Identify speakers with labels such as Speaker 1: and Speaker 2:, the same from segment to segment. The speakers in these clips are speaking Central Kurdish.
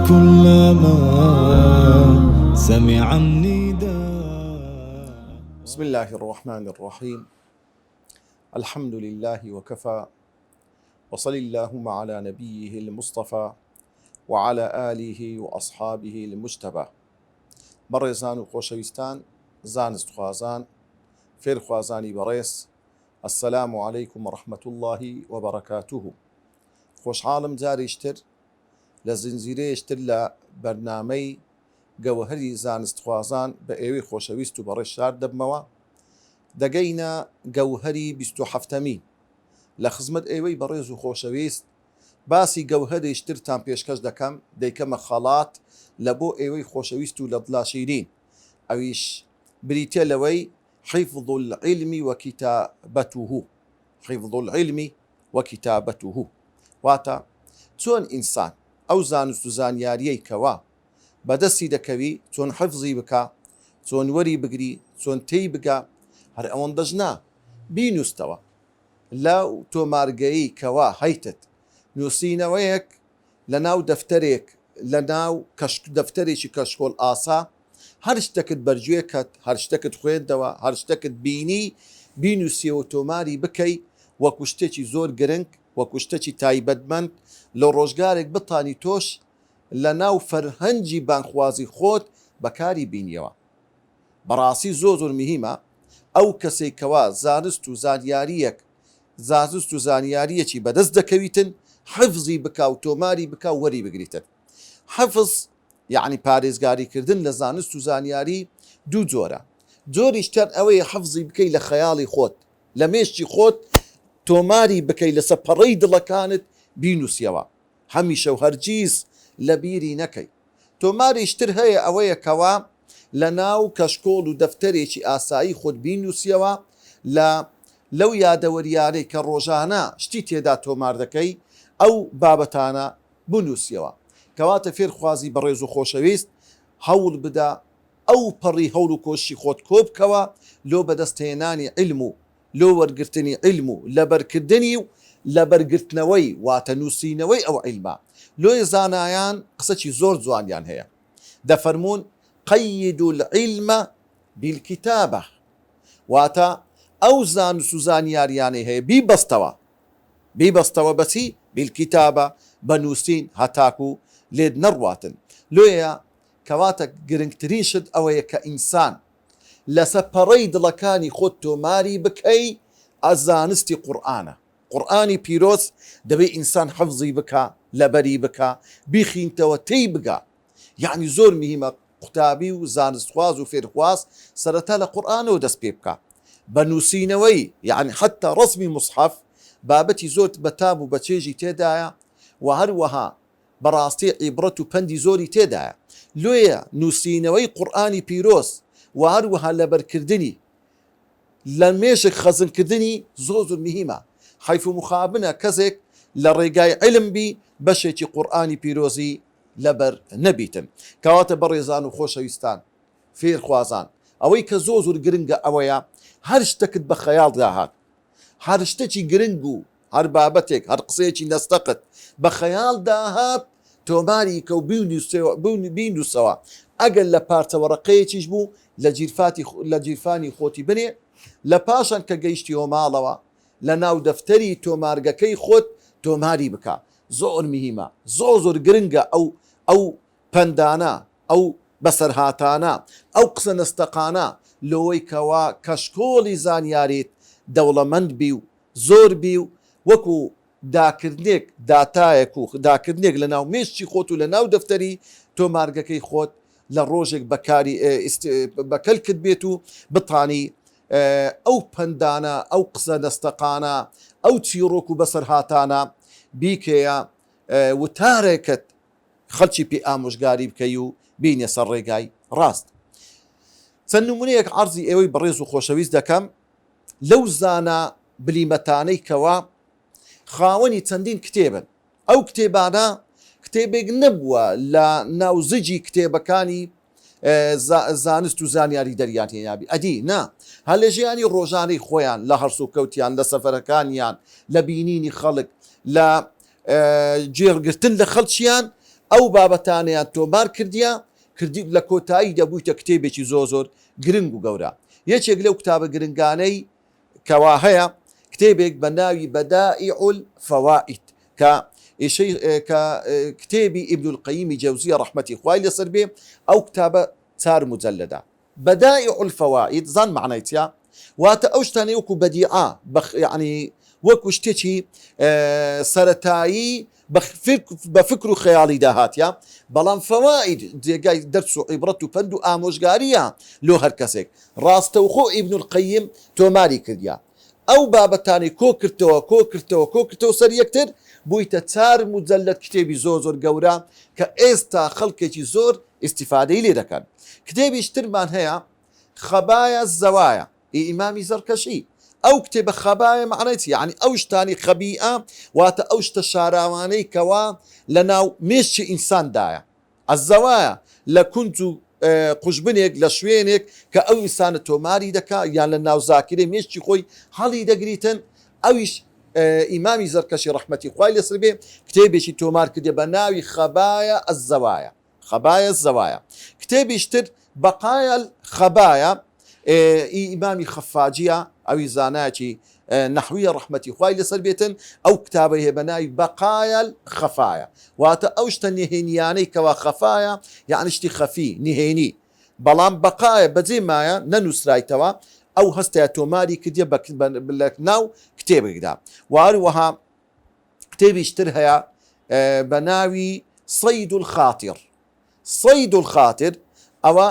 Speaker 1: كلما سمع النداء.
Speaker 2: بسم الله الرحمن الرحيم. الحمد لله وكفى، وصل اللهم على نبيه المصطفى وعلى آله وأصحابه المجتبى. بەڕێزان و خۆشەویستان، زانست خوازان، فێر خوازانی بەڕێز، السلام عليكم ورحمة الله وبركاته. خۆشحاڵم جارێشتر لە زنجیرەیەشتر لە بەرنامەی گەوهەری زانستخوازان بە ئێوەی خۆشەویست و بەڕێز شار دەبمەوە. دەگەینە گەوهەری 27مین لە خزمەت ئێوەی بەڕێز و خۆشەویست. باسی گەوهەرێشترتان پێشکەش دەکەم، دەیکەمە خەڵات لە بۆ ئێوەی خۆشەویست و لە دڵاشیرین. ئەویش بریتە لەوەی حیفظ العلم وكتابته. حیفظ العلم وكتابته واتە چۆن ئینسان ئەو زانست و زانیاریەی کەوا بەدەستی دەکەوی چۆن حفزی بکە، چۆن وەری بگری، چۆن تێی بگە، هەر ئەوەندەش نا بینوستەوە لەو تۆمارگەیی کەوا هەیتت نووسینەوەیەک لە ناو دەفتەرێک، لە ناو دەفتەرێکی کەشکۆڵ ئاسا، هەر شتێکت بەرگوێکەت، هەر شتێکت خوێندەوە، هەر شتێکت بینی بینوسیەوە تۆماری بکەی وەکو شتێکی زۆر گرنگ، وەکو شتێکی تایبەتمەند لە ڕۆژگارێک بتانی تۆش لە ناو فەرهەنگی بانخوازی خۆت بەکاری بینیەوە. بەڕاستی زۆر مهمە ئەو کەسێک کەوا زانست و زانیاریەکی بەدەست دەکەویتن حفزی بکە و تۆماری بکە و وەری بگریتن. حفز یعنی پارێزگاریکردن لە زانست و زانیاری دوو جۆرە. جۆریشتر ئەوەیە حفزی بکەی لە خەیاڵی خۆت، لە مێشتی خۆت تۆماری بکەی لەسەر پەڕەی دڵەکانت بینوسیەوە، هەمیشە و هەرگیز لە بیری نەکەی. تۆماریشتر هەیە ئەوەیە کەوا لە ناو کەشکۆڵ و دەفتەرێکی ئاسایی خۆت بینوسیەوە، لەو یادەوەریانەی کە ڕۆژانە شتی تێدا تۆمار دەکەی ئەو بابەتانە بنووسیەوە. کەواتە فێرخوازی بەڕێز و خۆشەویست هەوڵ بدە ئەو پەڕی هەوڵ و کۆشی خۆت کۆبکەوە لۆ بەدەستهێنانی علم و لۆ وەرگرتنی علم و لەبەرکردنی و لەبەرگرتنەوەی واتە نووسینەوەی ئەو علمە. لۆی زانایان قسەی زۆر جوانیان هەیە، دەفەرمونون قەید العلم بالکتابە، واتە ئەو زانست و زانیاریانەی هەیە بیبەستەوە بەچی؟ بالکتابە، بە نووسین هەتاکو لێت نەڕواتن. لۆیە کەواتە گرنگترین شت ئەوەیە کە ئینسان لەسەر پەڕەی دڵەکانی خۆت تۆماری بکەی ئازانستی قورئانە. قورئانی پیرۆز دەبێت ئینسان حەفزی بکە، لەبەری بکە، بیخینتەوە، تێی بگە. یعنی زۆر مهمە قوتابی و زانستخواز و فێرخواز سەرەتا لە قورئانەوە دەست پێ بکە، بە نووسینەوەی، یعنی حتا ڕسمی موسحەف بابەتی زۆر بەتام و بەچێژی تێدایە و هەروەها بەڕاستی عیبرەت و پەندی زۆری تێدایە. لۆیە نووسینەوەی قورئانی پیرۆز و هەروەها لەبەرکردنی لە مێشک خەزمکردنی زۆر مهمە. حیف و مخابنە کەسێک لە ڕێگای علم بی بەشێکی قورئانی پیرۆزی لەبەر نەبیتن. کەواتە بەڕێزان و خۆشەویستان فێرخوازان، ئەوەی کە زۆر گرنگە ئەوەیە هەر شتێکت بە خەیاڵ داهات، هەر شتێکی گرنگ و هەر بابەتێک، هەر قسەیەکی نەستەقت بە خەیاڵ داهات تۆماری کە و بینوسەوە. ئەگەر لە پارچەوەڕقەیەکیش بوو لە جیرفانی خۆتی بنێ، لە پاشان کە گەیشتیەوە ماڵەوە لە ناو دەفتەری تۆمارگەکەی خۆت تۆماری بکە. زۆر مهمە، زۆر گرنگە ئەو پەندانە، ئەو بەسەرهاتانە، ئەو قسە نەستەقانە لەوەی کەوا کەشکۆڵی زانیاریت دەوڵەمەند بی و زۆر بی و وەکو داکردنێک داتایەک و داکردنێک لە ناو مێشتی خۆت و لە ناو دەفتەری تۆمارگەکەی خۆت لە ڕۆژێک بەکاری بەکەلکت بێت و بتانی ئەو پەندانە، ئەو قسە دەستەقانە، ئەو چیرۆک و بەسەرهاتانە بیکەیە وتارێکت خەڵکی پێ ئامۆژگاری بکەی و بینە سەر ڕێگای ڕاست. چەند نمونەیەک عەرزی ئێوەی بەڕێز و خۆشەویست دەکەم لەو زانە بلیمەتانەی کەوا خاوەنی چەندین کتێبن. ئەو کتێبانە کتێبێک نەبووە لە ناوزجی کتێبەکانی زانست و زانیاری دەریاتێنابی ئەدی نا، هەر لە ژیانی ڕۆژانەی خۆیان، لە هەرسوکەوتیان، لە سەفەرەکانیان، لە بینینی خەڵک، لە جێڕگرتن لە خەڵکیان ئەو بابەتانیان تۆمار کردی لە کۆتایی دەبوویتە کتێبێکی زۆر گرنگ و گەورە. یەکێک لەو کتابە گرنگانەی کەوا هەیە کتێبێک بە ناوی بەدائع الفەوائد کە کتێبی ئیبن القەییمی جەوزیە ڕەحمەتی خوای لەسەر بێ، ئەو کتابە 4 مجەلەدە. بەدائع الفەوائد زان معنای چیە؟ واتە ئەو شتانەی وەکو بەدیعە یعنی وەکو شتێکی سەرەتایی بە فکر و خەیاڵی داهاتە، بەڵام فەوائد جێگای دەرس و عیبرەت و پند و ئامۆژگاریە لۆ هەر کەسێک. ڕاستەوخۆ ئیبن القەییم تۆماری کردیا، ئەو بابەتانی کۆکردەوە سەر یەکتر بوویتە 4 مجەلەد کتێبی زۆر گەورە کە ئێستا خەڵکێکی زۆر ئیستیفادەی لێ دەکەن. کتێبیش ترمان هەیە خەبایە زەوایە ئیمامی زەرکەشی. ئەو کتێبە خەبایە معنای چی؟ یعنی ئەو شتانی خەبیئە واتە ئەو شتە شاراوانەی کەوا لە ناو مێشتی ئینساندایە. ئەزەوایە لە کونج و قوژبنێک لە شوێنێک کە ئەو ئینسانە تۆماری دەکا یان لە ناو زاکرێ مێشتی خۆی هەڵی دەگریتن. ئەویش ئیمامی زەرکەشی ڕەحمەتی خوای لەسەر بێ کتێبێکی تۆمار کردێ بە ناوی خەبایە ئەزەوایە. خەبایە زەوایە. کتێبیشتر بەقایە خەبایە ئیمامی خەفاجیە، ئەوی زانایکی نەحویە ڕەحمەتی خوای لەسەر بێتن. ئەو کتابە هەیە بە ناوی بەقایە خەفایە، واتە ئەو شتە نهێنیانەی کەوا خەفایە یعنی شتی خەفی نهێنی، بەڵام بەقایە بەجێ مایە نەنووسرایتەوە. ئەو هەستەیە تۆماری کردێ لە ناو کتێبێکدا. وهروەها کتێبیشتر هەیە بە ناوی صەید الخاتر. صەید الخاتر ئەوە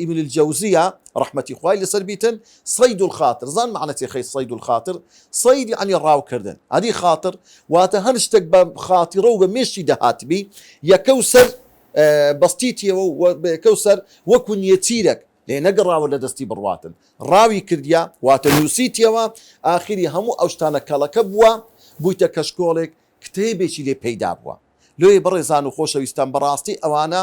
Speaker 2: ابن الجوزية رحمتي خوای لەسەر بیتن. صەید الخاتر زان معنەتی خەی صەید الخاتر؟ صەید یعنی ڕاو کردن، هەدی خاتر واتە هەر شتێک بە خاترە و بە مێشتی دەهاتبی یەکەوسەر بەستیتیەوە یەکەوسەر وەکو نیەتیرەک لێ نەگەڕاوە لە دەستی بڕواتن، ڕاوی کردیا واتە نووسیتیەوە، ئاخری هەموو ئەو شتانە کەڵەکە بووە بوویتە کەشکۆڵێک کتێبێکی لێ پەیدا بووە. لۆی بڕێزان و خۆشەویستان بەڕاستی ئەوانە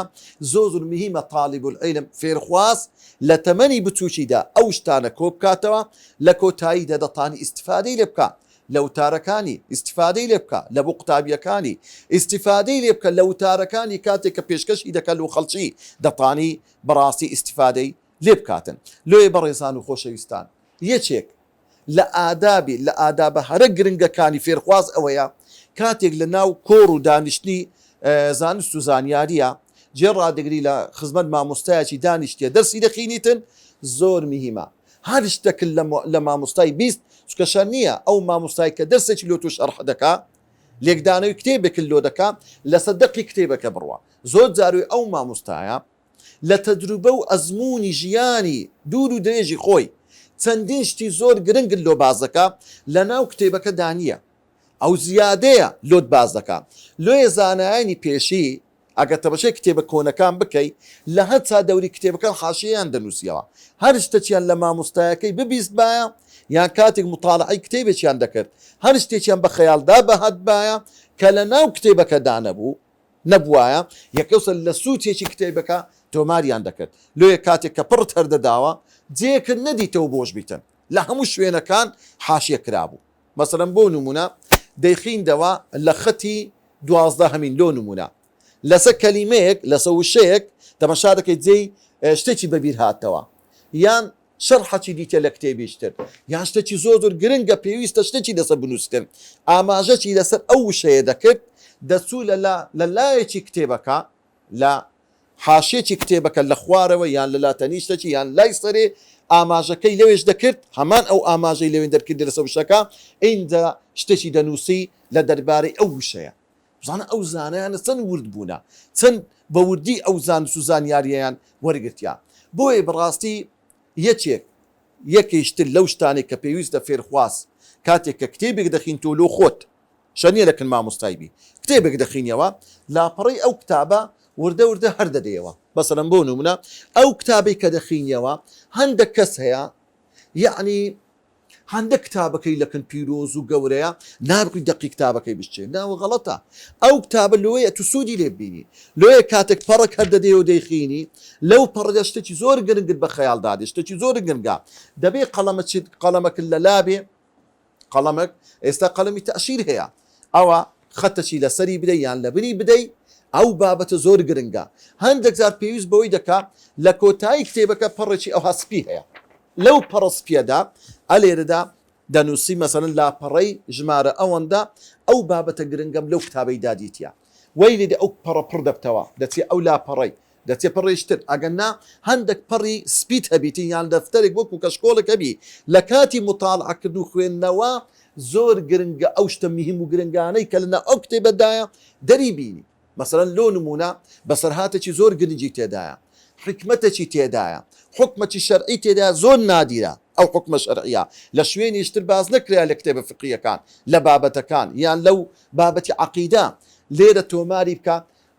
Speaker 2: زۆر میهمە طالب العلم فێرخواز لە تەمەنی بچووکیدا ئەو شتانە کۆ بکاتەوە، لە کۆتاییدا دەتانی ئیستیفادەی لێ بکە لە وتارەکانی، ئیستیفادەی لێ بکە لە بۆ قوتابیەکانی، ئیستیفادەی لێ بکە لە وتارەکانی کاتێک کە پێشکەشی دەکەن و خەڵکی دەتانی بەڕاستی ئیستیفادەی لێ بکاتن. لۆی بەڕێزان و خۆشەویستان یەکێک لە ئادابە هەرە گرنگەکانی فێرخواز ئەوەیە کاتێک لە ناو کۆڕ و دانیشتنی زانست و زانیاریە جێ ڕادەگری لە خزمەت مامۆستایەکی دانیشتیە دەرسی دەخینیتن زۆر میهمە. هەر شتێکن لە مامۆستای بیست چکەشە نییە ئەو مامۆستای کە دەرسێکی لۆ توش ئەرح دەکا لێکدانەوەی کتێبێکن لۆ دەکا لە سەدەقی کتێبەکە بڕوە. زۆر جاروی ئەو مامۆستایە لە تەجروبە و ئەزمموی ژیانی دوور و درێژی خۆی چەندین شتی زۆر گرنگن لۆ بازەکە لە ناو کتێبەکە دانیە، ئەو زیادەیە لۆت باز دەکات. لۆیە زانایانی پێشی ئەگە تەبەشەی کتێبە کۆنەکان بکەیت لە هەر چا دەوری کتێبەکان حاشیەیان دەنووسیەوە، هەر شتێکیان لە مامۆستایەکەی ببیست باە یان کاتێک مطالعەی کتێبێکیان دەکرد هەر شتێکیان بە خەیاڵدا بەهات باە کە لە ناو کتێبەکەدا نەبووایە یەکەوسە لە سووتێکی کتێبەکە تۆماریان دەکرد. لۆیە کاتێک کە پڕت هەردەداوە جێکرد نەدیتەوە بۆش بیتن لە هەموو شوێنەکان حاشیە کرابوو. مەسەلەن بۆ نمونە دەیخیندەوە لە خەتی 12 هەمین لۆ نمونە لەسەر کەلیمەیەک لەسەر وشەیەک تەماشا دەکەیت جێی شتێکی بەبیر هاتەوە یان شەرحەکی دیتە لە کتێبیشتر یان شتێکی زۆر گرنگە پێویستە شتێکی لەسەر بنووسن ئاماژەکی لەسەر ئەو وشەیە دەکرد دەچوو لە لایەکی کتێبەکە لە حاشێکی کتێبەکە لە خوارەوە یان لە لاتەنیشتێکی یان لای سەرێ ئاماژەکەی لەوێش دەکرد هەمان ئەو ئاماژەی لەوێن دەرکرد لەسەر وشەکە ئینجا شتێکی دەنووسی لە دەربارەی ئەو وشەیە. بزانە ئەو زانایانە چەند ورد بوونە چەند بە وردی ئەو زانست و زانیاریەیان وەرگرتیا. بۆیە بەڕاستی یەکێشتر لەو شتانێک کە پێویستە فێرخواز کاتێک کە کتێبێک دەخین تۆ لۆ خۆت شەنیە لەکن مامۆستایبی کتێبێک دەخینەوە لاپەڕی ئەو کتابە وردە هەر دەدەیەوە. بەسەرەن بۆ نمونە ئەو کتابێک کە دەخینەوە هەندێک کەس هەیە یعنی هەندێک کتابەکەی لەکن پیرۆز و گەورەیە نابکوی دەقی کتابەکەی بچێ ناوە غەڵەتە ئەو کتابە لۆیە تو سوودی لێ بینی لۆیە کاتێک پەڕک هەر دەدەی و دەیخینی لەو پەڕدە شتێکی زۆر گرنگت بە خەیاڵ دادێ شتێکی زۆر گرنگە دەبێ قەڵەمەکە لە لابێ قەڵەمەک ئێستا قەڵەمی تەشیر هەیە ئەوە خەتەشی لەسەری بدەی یان لە بری بدەی ئەو بابەتە زۆر گرنگە. هەندێک جار پێویست بەوەی دەکا لە کۆتایی کتێبەکە پەڕێکی ئەو هەسپی هەیە، لەو پەڕسپیەدا ئەلێرەدا دەنووسی مەسەرەن لاپەڕەی ژمارە ئەوەندا ئەو بابەتە گرنگەم لەو کتابەی دادیتە وەی لێدە ئەو پەڕە پڕ دەبتەوە دەچێ ئەو لاپەڕەی دەچێ پڕێشتر ئەگەننا هەندێک پەڕی سپیت هەبیتی یان دەفتەرێک وەکو کەشکۆڵێک هەبی لە کاتی متاڵعکرد و خوێندنەوە زۆر گرنگە ئەو شتە مهم و گرنگانەی کە لەنا ئەو کتێبەدایە دەری بینی. مەسەرەن لۆ نمونە بەسەرهاتێکی زۆر گرنگی تێدایە، حکمەتێکی تێدایە، حکمەتی شەرعی تێدا زۆر نادیرە ئەو حکمە شەرعیە لە شوێنیشتر باز نەکرا لە کتێبە فقیەکان لە بابەتەکان یان لەو بابەتی عەقیدە لێرە تۆماری بکە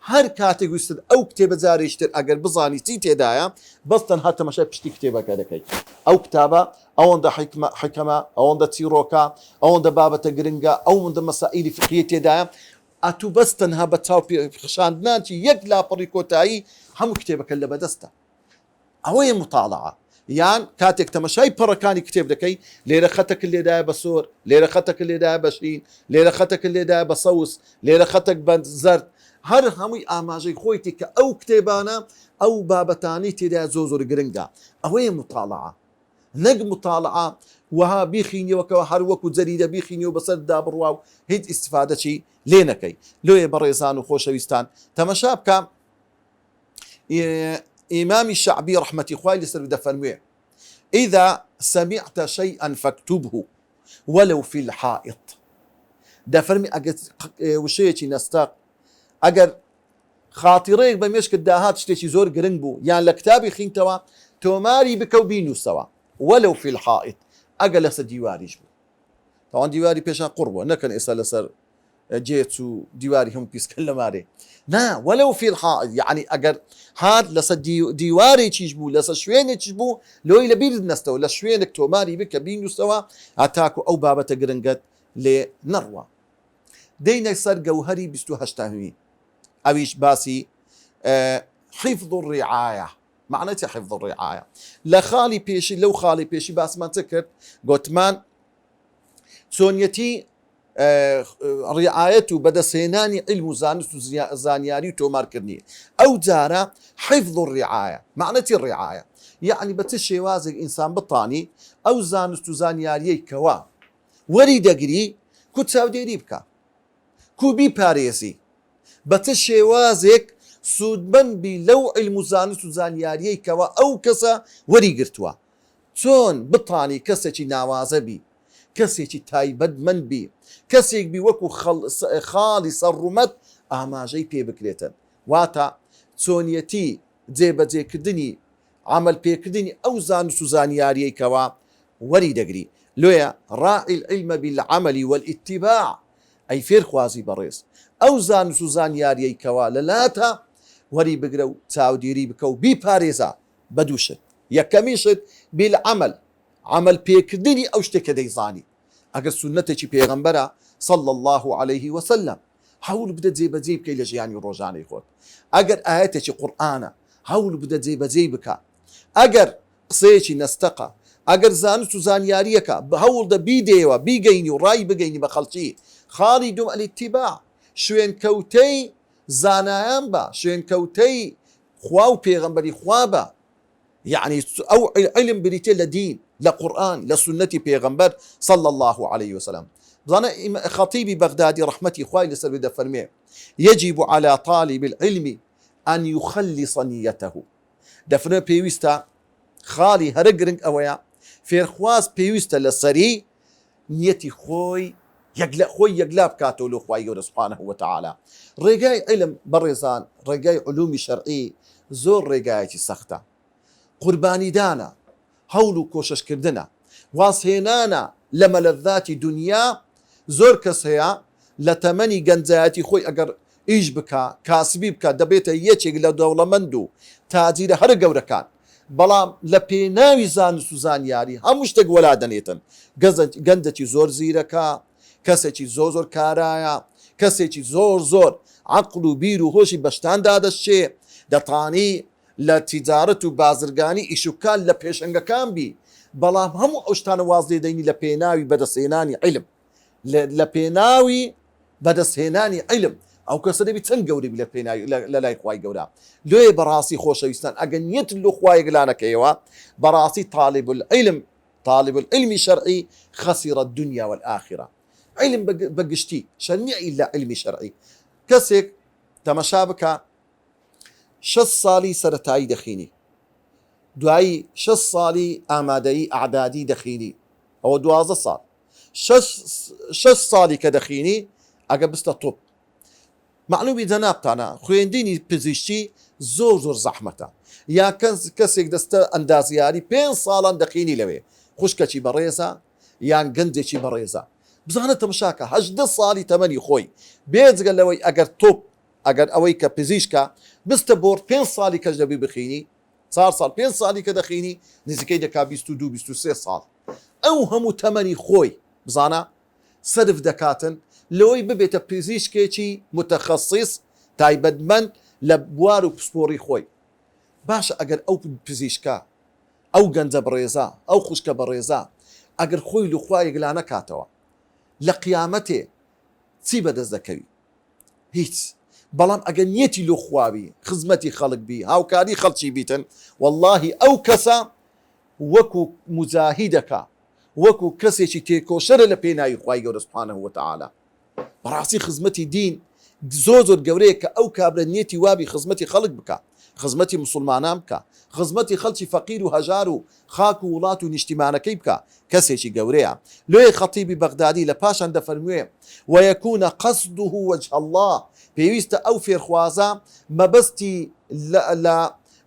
Speaker 2: هەر کاتێک ویستت ئەو کتێبە جارێشتر ئەگەر بزانی چی تێدایە بەس تەنها تەماشای پشتی کتێبەکە دەکەیت. ئەو کتابە ئەوەندە حکمە، ئەوەندە چیرۆکە، ئەوەندە بابەتە گرنگە، ئەوەندە مەسائیلی فقهی تێدایە، ئەتوو بەس تەنها بە چاو خشاندنانکی یەک لاپەڕی کۆتایی هەموو کتێبەکە لە بەدەستە. ئەوەیە مطالعە. یان کاتێک تەماشای پەڕەکانی کتێب دەکەی لێرە خەتەک لێدایە بە سۆر، لێرە خەتەک لێدایە بە شین، لێرە خەتەک لێدایە بە سەوس، لێرە خەتەک بە زەرد، هەر هەمووی ئاماژەی خۆیتی کە ئەو کتێبانە ئەو بابەتانی تێدا زۆر گرنگە. ئەوەیە مطالعە، نەک مطالعە وها بیخینەوەکەوە هەر وەکو جەریدە بیخینەوە بەسەر دابڕوا و هیچ ئیسفادەچی لێ نەکەی. لۆیە بەڕێزان و خۆشەویستان تەماشا بکە ئیمامی شەعبی ڕەحمەتی خوای لەسەر دەفەرموێ إذا سمعت شيئا فاكتبه ولو في الحائط. دەفەرمی ئەگەر وشەیەکی نەستاق ئەگەر خاتیڕەیەک بە مێشکت داهات شتێکی زۆر گرنگ بوو یان لە کتابی خینتەوە تۆماری بکە و بینووسەوە ولو في الحائط ئەگەر لەسەر دیواریش بوو. تاوان دیواری پێشان قوڕ بووە نەکەن ئێستا لەسەر جێت و دیواری هەموو پیسکە لە مارێ نا ولو في الحائط یعنی ئەگەر هات لەسەر دیوارێکیش بوو لەسەر شوێنێکیش بوو لۆی لە بیرت نەستەوە لە شوێنێک تۆماری بکە بینووسەوە هەتاکو ئەو بابەتە گرنگت لێ نەڕوە. دەینە سەر گەوهەری 28 ئەویش باسی حفظ الرعایە. معنەتی حفظ الرعایە لە خاڵی پێشی لەو خاڵی پێشی باسمان چ کرد گوتمان چۆنیەتی ڕعایەت و بەدەستهێنانی علم و زانست و زانیاری و تۆمارکردنی. ئەو جارە حفظ الرعایە معنەتی ڕعایە یعنی بە چ شێوازێک ئینسان بتانی ئەو زانست و زانیاریەی کەوا وەری دەگری کو چاودێری بکە کو بیپارێزی بە چ شێوازێک سوودمەندبی لەو علم و زانست و زانیاریەی کەوا ئەو کەسە وەری گرتووە. چۆن بتانی کەسێکی ناوازە بی، کەسێکی تایبەتمەند بی، کەسێک بی وەکو خاڵی سەرڕومەت ئاماژەی پێ بکرێتن. واتە چۆنیەتی جێبەجێکردنی عمل پێکردنی ئەو زانست و زانیاریەی کەوا وەری دەگری. لۆیە ڕاعی العلم بالعمل والاتباع ئەی فێرخوازی بەڕێز ئەو زانست و زانیاریەی کەوا لەلاتە وەری بگرە و چاودێری بکە و بیپارێزە بە دووشت. یەکەمیشت بالعمل عمل پێکردنی ئەو شتێکە دەیزانی. ئەگەر سونەتێکی پێغەمبەرە صلى الله عليه وسلم هەوڵ بدە جێبەجێ بکەی لە ژیانی ڕۆژانەی خۆت. ئەگەر ئاەتێکی قورئانە هەوڵ بدە جێبەجێ بکە. ئەگەر قسەیەکی نەستەقە ئەگەر زانست و زانیاریەکە هەوڵ دە بیدێەوە بیگەینی و ڕای بگەینی بە خەڵکی. خاڵی دوم الاتباع شوێن کەوتەی زانایان بە شوێن کەوتەی خوا و پێغەمبەری خوا بە یعنی ئەو علم بریتێ لە دین لە قورئان لە سنەتی پێغەمبەر صلى الله عليه وسلم. بزانە خەتیبی بەغدادی ڕەحمەتی خوای لەسەر دەفەرمێ يجب على طالب العلم أن يخلص نيته. دەفرمێ پێویستە خاڵی هەرە گرنگ ئەوەیە فێرخواز پێویستە لە سەری نیەتی خۆی یەکلا بکاتەوە لە خوای گەورە سوبحانه وتعالى. ڕێگای علم بەڕێزان ڕێگای علومی شەرعی زۆر ڕێگایەکی سەختە، قوربانیدانە، هەوڵ و کۆششکردنە، واسهێنانە لە مەلەذاتی دنیا. زۆر کەس هەیە لە تەمەنی گەنجایەتی خۆی ئەگەر ئیش بکە کاسبی بکە دەبێتە یەکێک لە دەوڵەمەند و تاجیرە هەر گەورەکان، بەڵام لە پێناوی زانست و زانیاری هەموو شتێک وەلا دەنێتن. گەنجێکی زۆر زیرەکە، کەسێکی زۆر کارایە، کەسێکی زۆر عەقڵ و بیر و هۆشی بەشتاندا دەشێ، دەتانی لە تیجارەت و بازرگانی ئیشوکان لە پێشەنگەکان بی، بەڵام هەموو ئەو شتانە واز لێ دەینی لە پێناوی بەدەستهێنانی علم، لە پێناوی بەدەستهێنانی علم ئەو کەسە دەبی چەند گەورەی لە پێناوی لە لای خوای گەورە لێ بەڕاستی خۆشەویستان ئەگەر نیەت لە خوای گەلانەکەیەوە بەڕاستی طالب العلم شرعي خسر الدنيا والآخرة علم بقشتي شنيع إلا علمي شرعي كسك تمشابك شص صالي سرتاي دخيني دوایی 6 ساڵی ئامادەیی ئەعدادی دەخینی ئەوە 12 ساڵ 6 ساڵی کە دەخینی ئەگە بستە تۆپ معلومی جەنابتانە خوێندنی پزیشکی زۆر زەحمەتە یا کەسێک دەستە ئەندازیاری 5 ساڵان دەخینی لەوێ خوشکەکی بەڕێزە یان گەنجێکی بەڕێزە بزانە تەماشاکە 18 ساڵی تەمەنی خۆی بێجگە لەوەی ئەگەر تۆپ ئەگەر ئەوەی کە پزیشکە بستە بۆر 5 ساڵی کەش دەبی بخینی 4 ساڵ 5 ساڵی کە دەخینی نزیکەی دەکا 22-23 ساڵ ئەو هەموو تەمەنی خۆی بزانە سەرف دەکاتن لەوەی ببێتە پزیشکێکی متەخەسیس تایبەتمەند لە بوار و پسپۆڕی خۆی باشە ئەگەر ئەو پزیشکە ئەو گەنجە بەڕێزە ئەو خوشکە بەڕێزە ئەگەر خۆی لەخوای گەلا نەکاتەوە لە قیامەتێ چی بەدەست دەکەوی هیچ بەڵام ئەگەر نیەتی لۆ خواوی خزمەتی خەڵک بی هاوکاری خەڵکی بیتن واللهی ئەو کەسە وەکو مجاهیدەکە وەکو کەسێکی تێکۆشەرە لە پێناوی خوای گەورە سوبحانەهو وتەعالا بەڕاستی خزمەتی دین زۆر گەورەیە کە ئەو کابرا نیەتی وابی خزمەتی خەڵک بکە خزمەتی مسلمانان بکە خزمەتی خەڵکی فەقیر و هەژار و خاک و وڵات و نیشتیمانەکەی بکە کەسێکی گەورەیە لێ خەتیبی بەغدادی لە پاشان دەفەرموێ وەیەکونە قەسده وەجه الله پێویستە ئەو فێرخوازە مەبەستی لە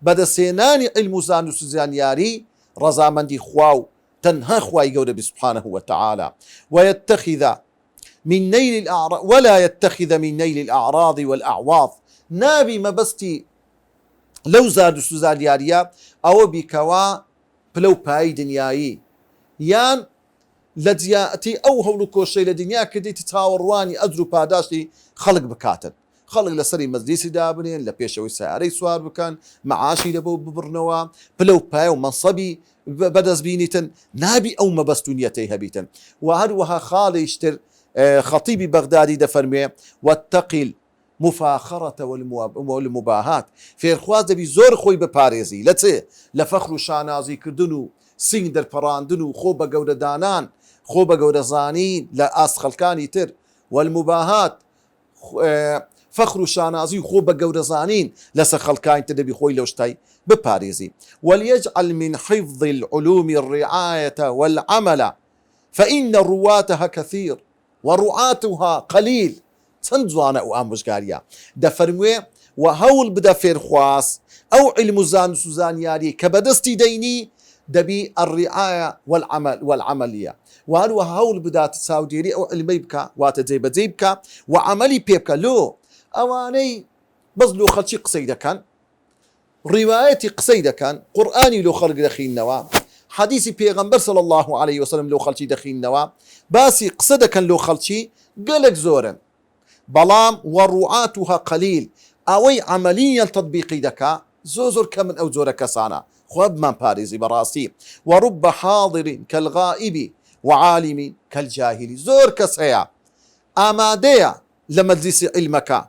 Speaker 2: بەدەستهێنانی علم و زانست و زانیاری ڕەزامەندی خوا و تەنها خوای گەورە سبحانه وتعالى ويتخذ من نيل الأعراض ولا يتخذ من نيل الأعراض والأعواض نابي مەبەستی لەو زانست و زانیاریە ئەوە بیکەوە پلە و پای دنیایی یان لە جیاتی ئەو هەوڵ و کۆشەی لە دنیا کردیتی چاوەڕوانی ئەجر و پاداشتی خەڵک بکاتن خەڵک لەسەری مەجلیسی دابنێن لە پێشەوەی سیارەی سوار بکەن مەعاشی لەبەوە ببڕنەوە پلە و پای و مەنسەبی بەدەست بینیتن نابی ئەو مەبەستونیەتەی هەبیتن و هەروەها خاڵیشتر خەتیبی بەغدادی دەفەرموێ واتقی مفاخرة والمباهات فێرخواز دەبی زۆر خۆی بپارێزی لە چێ لە فەخر و شانازی کردن و سنگ دەرپەڕاندن و خۆ بە گەورەدانان خۆ بە گەورەزانی لە ئاست خەڵکانی تر والمباهات فەخر و شانازی و خۆ بە گەورەزانین لەسەر خەڵکانی تر دەبی خۆی لەو شتای بپارێزی وليجعل من حفظ العلوم الرعاية والعمل فإن رواتها كثير ورعاتها قليل چەند جوانە ئەو ئامۆژگاریە دەفەرموێ و هەوڵ بدە فێرخواز ئەو علم و زانست و زانیاری کە بەدەستی دەینی دەبی الرعاية والعملية و هەروەها هەوڵ بدات چاودێری ئەو علمەی بکە واتە جێبەجێ بکە و عملی پێ بکە لۆ ئەوانەی بەس لۆ خەڵکی قسەی دەکەن ڕیوایەتی قسەی دەکەن قورئانی لۆ خەڵک دەخینەوە حەدیثی پێغەمبەر صلی الله عليه وسلم لۆ خەڵکی دەخینەوە باسی قسە دەکەن لۆ خەڵکی گەلێک زۆرن بەڵام وەڕوعاتها قەلیل ئەوەی عەمەلیەن تەطبیقی دەکا زۆر کەمن ئەو جۆرە کەسانە خوا بمان پارێزی بەڕاستی وەڕوبە حاضر کەلغائب وعالم کەلجاهل زۆر کەس هەیە ئامادەیە لە مەجلیسی عیلمەکە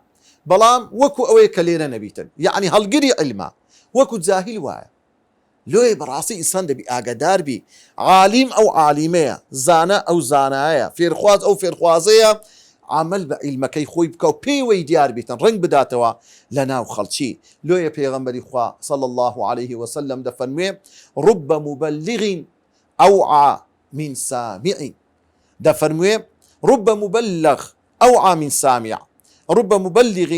Speaker 2: بەڵام وەکو ئەوەیە کە لێرە نەبیتن یعنی هەڵگری عیلمە وەکو جاهل وایە لۆی بەڕاستی ئینسان دەبی ئاگادار بی عالیم ئەو عالیمەیە زانە ئەو زانایە فێرخواز ئەو فێرخوازەیە عمل بە عیلمەکەی خۆی بکە و پێیوەی دیار بیتن ڕنگ بداتەوە لە ناو خەڵکی لۆیە پێغەمبەری خوا صلی الله عليه وسلم دەفەرموێ رب مبلغ أوعى من سامع دەفەرموێ رب مبلغ أوعى من سامع رب مبلغ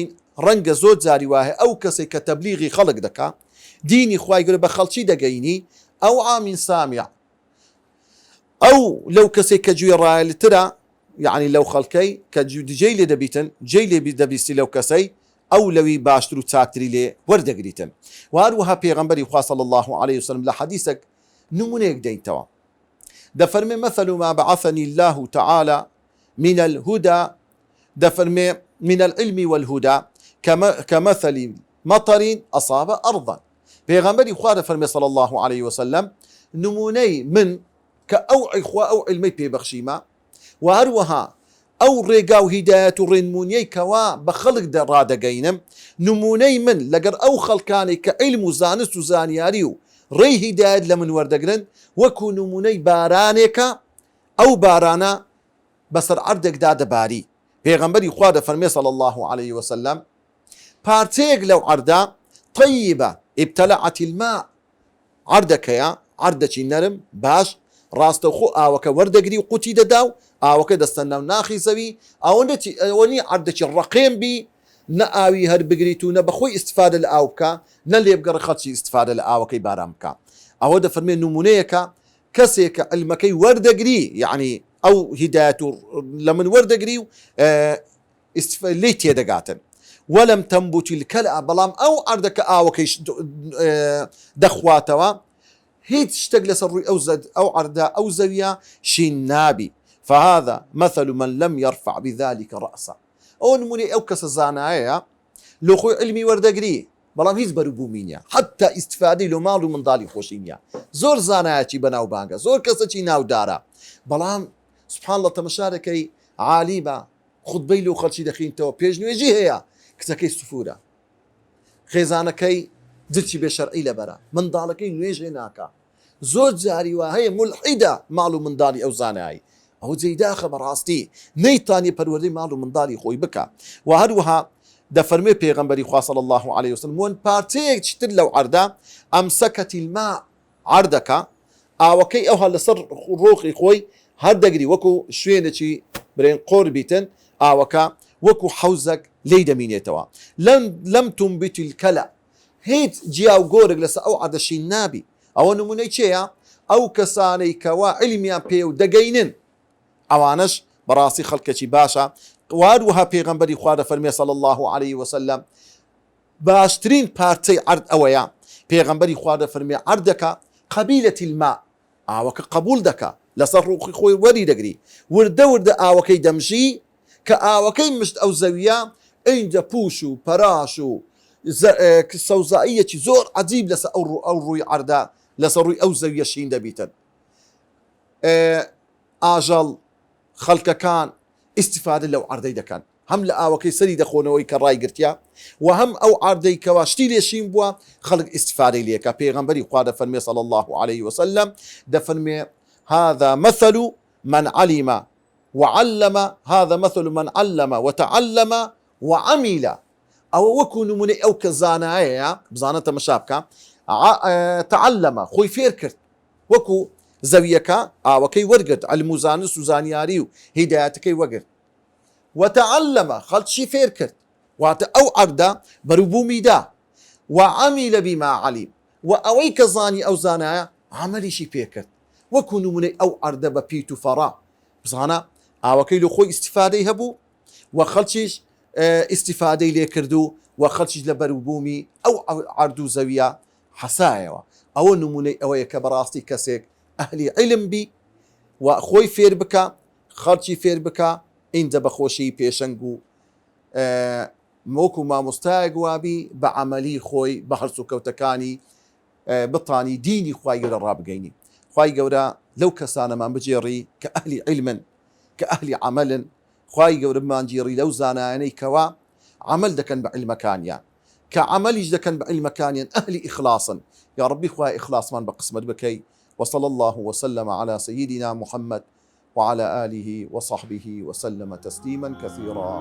Speaker 2: ڕەنگە زۆر جاری وایە ئەو کەسێک کە تەبلیغی خەڵک دەکا دینی خوای گەورە بە خەڵکی دەگەینی أوعى من سامع ئەو لەو کەسێک کە گوێ ڕایەلترە يعني لو خلكي كجي لي دبيتن جي لي دبيستي لو كسي او لوي باشترو تاكتري لي ورده قريتن وهروها بيغمبري صلى الله عليه وسلم لحديثك نمونيك دين توا دفرمي مثل ما بعثني الله تعالى من الهدى دفرمي من العلم والهدى كمثل مطر اصاب ارضا بيغمبري دفرمي صلى الله عليه وسلم نموني من كأو اخوة او علمي بيبخشيما وهروها ئەو ڕێگا و هیدایەت و ڕێنمونیەی کەوا بە خەڵک ڕادەگەینم نمونەی من لەگەر ئەو خەڵکانی کە عیلم و زانست و زانیاری و ڕێی هیدایەت لە من وەردەگرن وەکو نمونەی بارانێکە ئەو بارانە بەسەر عەردێکدا دەباری. پێغەمبەری خوا دەفەرمێ صلی الله عليه وسلم پارچەیەک لەو عەردە طیبە ابتلعت الماء عەردەکەیە عەردەکی نەرم باش ڕاستەوخۆ ئاوەکە وەردەگری و قوتی دەدا و ئاوەکە دەستە ناو ناخی زەوی ئەوەنی عەردەکی ڕەقێم بی نە ئاوی هەر بگریت و نە بەخۆی ئیسفادە لە ئاو بکە نە لێبگەڕ خەڵکی ئیسفادە لە ئاوەکەی باران بکە. ئەوە دەفەرمێ نمونەیەکە کەسێکە علمەکەی وەردەگری یعنی ئەو هیدایەت و لە من وەردەگری و لی تێدەگاتن. وەلەم تەنبوتی الکەلە بەڵام ئەو عەردەکە ئاوەکەی دەخواتەوە هیچ شتێک لەسەر ڕووی ئەو عەردە ئەو زەویە شین نابی. فهذا مثل من لم يرفع بذلك رأسه. ئەو نمونەی ئەو کەسە زانایەیە لۆ خۆی علمی وەردەگری بەڵام هیچ بەروبوومی نییە حتا ئیسفادەی لۆ ماڵ و منداڵی خۆشی نییە. زۆر زانایەکی بەناو بانگە زۆر کەسەکی ناودارە بەڵام سوبحان الله تەمەشارەکەی عالی بە خوتبەی لەو خەڵکی دەخینتەوە پێشنوێژی هەیە کچەکەی سوفورە خێزانەکەی جچی بێشەرعی لەبەرە منداڵەکەی نوێژێ ناکە زۆر جاری وا هەیە مولحیدە ماڵ و منداڵی ئەو زانایی ئەو جێداخە بەڕاستی نەیتوانی پەروەردەی ماڵ و منداڵی خۆی بکە. و هەروەها دەفەرمێ پێغەمبەری خوا صلی الله عليه وسلم وەن پارچەیەکی تر لەو عەردە ئەمسەکەتی الماء عەردەکە ئاوەکەی ئەوها لەسەر ڕۆخی خۆی هەردەگری وەکو شوێنێکی برێن قۆر بیتن ئاوەکە وەکو حەوزەک لی دەمینێتەوە. لەم تنبت الکەلە هیچ جیا و گۆرێک لەسەر ئەو عەردەشی نابی. ئەوە نمونەی چێیە؟ ئەو کەسانەی کەوا عیلمیان پێ و دەگەینن ئەوانش بەڕاستی خەڵکێکی باشە. واروها پێغەمبەری خوا دەفەرمێ صلی الله عليه وسلم باشترین پارچەی عەرد ئەوەیە پێغەمبەری خوا دەفەرمێ عەردەکە قەبیلەتی الماء ئاوەکە قبول دەکا لەسەر ڕووخی خۆی وەری دەگری وردە وردە ئاوەکەی دەمژی کە ئاوەکەی مشت ئەو زەویە ئەینجە پوش و پەراش و سەوزاییەکی زۆر عەجیب لەسەر ئەو ڕووی عەردە لەسەر ڕووی ئەو زەویە شین دەبیتن. ئاژەڵ خەڵکەکان ئیسیفادە لەو عەردەی دەکەن هەم لە ئاوەکەی سەری دەخۆنەوەی کە ڕای گرتیا و هەم ئەو عەردەی کەوا شتی لێشین بووە خەڵک ئیسیفادەی لێکە. پێغەمبەری خوا دەفەرمێ صلی الله عليه وسلم دەفەرمێ هذا مثل من علم وعلم هذا مثل من علم وتعلم وعمل. ئەوە وەکو نمونەی ئەو کە زانایەیە بزانە تەمەشا بکە تعلمە خۆی فێر کرد وەکو زەویەکە ئاوەکەی وەرگرت علم و زانست و زانیاری و هیدایەتەکەی وەگرت وتعلمە خەڵکی فێر کرد واتە ئەو عەردە بەروبوومیدا وعەمیلە بیما عەلیم و ئەوەی کە زانی ئەو زانایە عەمەلیشی پێ کرد وەکو نمونەی ئەو عەردە بە پیت و فەڕا بزانە ئاوەکەی لە خۆی ئیسیفادەی هەبوو و خەڵکیش ئیسیفادەی لێ کردو و خەڵکیش لە بەروبوومی ئەو عەرد و زەویە حەسایەوە. ئەوە نمونەی ئەوەیە کە بەڕاستی کەسێک ئەهلی عیلم بی و خۆی فێر بکە خەڵکی فێر بکە ئینجە بەخۆشی پێشەنگ و وەکو مامۆستایەک وابی بە عەمەلی خۆی بە هەرس و کەوتەکانی بتانی دینی خوای گەورە ڕابگەینی. خوای گەورە لەو کەسانەمان بجێڕی کە ئەهلی عیلمن کە ئەهلی عەمەلن خوای گەورە بمانگیێڕی لەو زانایانەی کەوا عەمەل دەکەن بە عیلمەکانیان کە عەمەلیش دەکەن بە عیلمەکانیان ئەهلی ئیخلاسن. یا ربی خوای ئیخلاسمان بە قسمت بکەی. وصلى الله وسلم على سيدنا محمد وعلى آله وصحبه وسلم تسليما كثيرا.